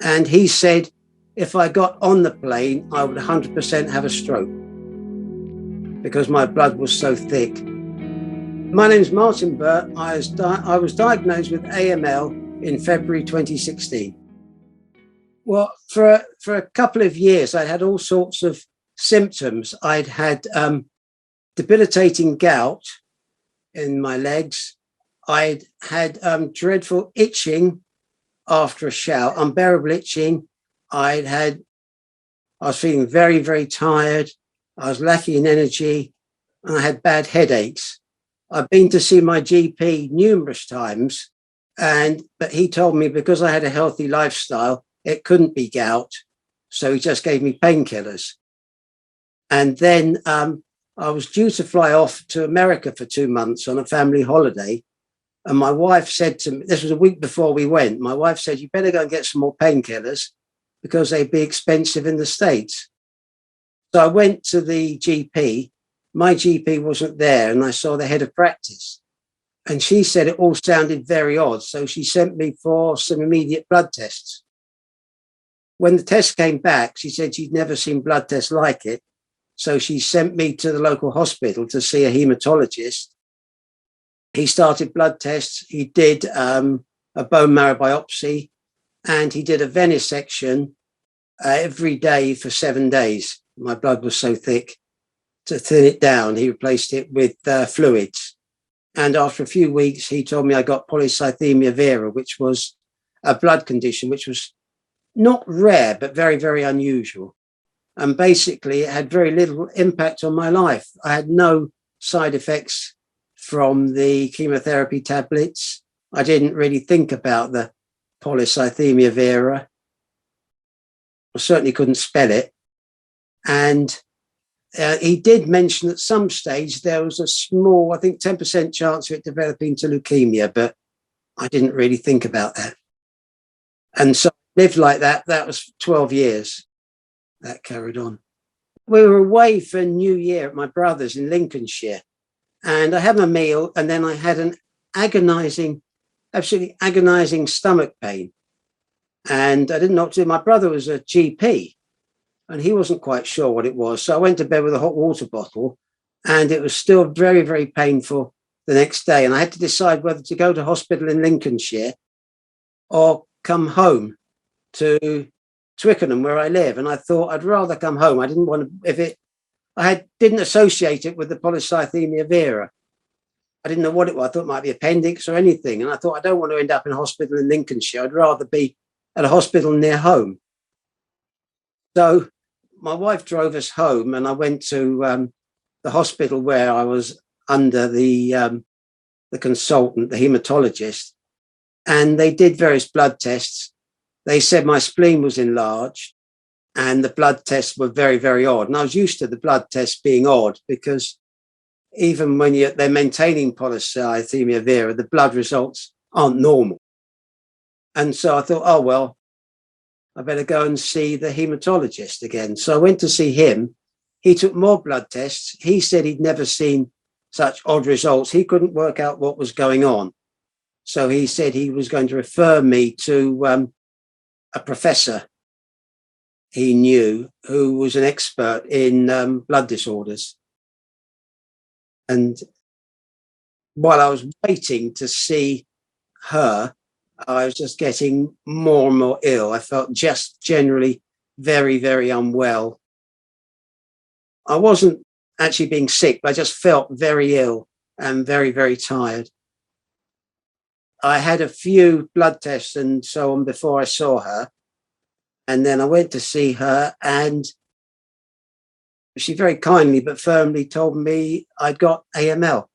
And he said, if I got on the plane, I would 100% have a stroke because my blood was so thick. My name's Martin Burr. I was diagnosed with AML in February 2016. Well, for a couple of years, I had all sorts of symptoms. I'd had debilitating gout in my legs. I'd had dreadful itching after a shower, unbearable itching. I was feeling very, very tired. I was lacking in energy, and I had bad headaches. I've been to see my GP numerous times, but he told me because I had a healthy lifestyle, it couldn't be gout. So he just gave me painkillers. And then I was due to fly off to America for 2 months on a family holiday. And my wife said to me, this was a week before we went, my wife said, you better go and get some more painkillers because they'd be expensive in the States. So I went to the GP. My GP wasn't there, and I saw the head of practice. And she said it all sounded very odd. So she sent me for some immediate blood tests. When the test came back, she said she'd never seen blood tests like it. So she sent me to the local hospital to see a hematologist. He started blood tests. He did a bone marrow biopsy, and he did a venesection every day for 7 days. My blood was so thick. To thin it down, he replaced it with fluids. And after a few weeks, he told me I got polycythemia vera, which was a blood condition, which was not rare, but very, very unusual. And basically, it had very little impact on my life. I had no side effects from the chemotherapy tablets. I didn't really think about the polycythemia vera. I certainly couldn't spell it. And he did mention at some stage there was a small, I think 10% chance of it developing to leukemia, but I didn't really think about that. And so I lived like that. That was 12 years. That carried on. We were away for New Year at my brother's in Lincolnshire, and I had my meal, and then I had an absolutely agonizing stomach pain. And I didn't know what to do. My brother was a GP, and he wasn't quite sure what it was. So I went to bed with a hot water bottle, and it was still very, very painful the next day. And I had to decide whether to go to hospital in Lincolnshire or come home to Twickenham, where I live. And I thought I'd rather come home. I didn't want to, didn't associate it with the polycythemia vera. I didn't know what it was. I thought it might be appendix or anything. And I thought I don't want to end up in hospital in Lincolnshire. I'd rather be at a hospital near home. So my wife drove us home, and I went to the hospital where I was under the consultant, the hematologist, and they did various blood tests. They said my spleen was enlarged, and the blood tests were very, very odd. And I was used to the blood tests being odd because even when they're maintaining polycythemia vera, the blood results aren't normal. And so I thought, oh, well, I better go and see the hematologist again. So I went to see him. He took more blood tests. He said he'd never seen such odd results. He couldn't work out what was going on. So he said he was going to refer me to a professor he knew who was an expert in blood disorders. And while I was waiting to see her, I was just getting more and more ill. I felt just generally very, very unwell. I wasn't actually being sick, but I just felt very ill and very, very tired. I had a few blood tests and so on before I saw her. And then I went to see her, and she very kindly but firmly told me I'd got AML.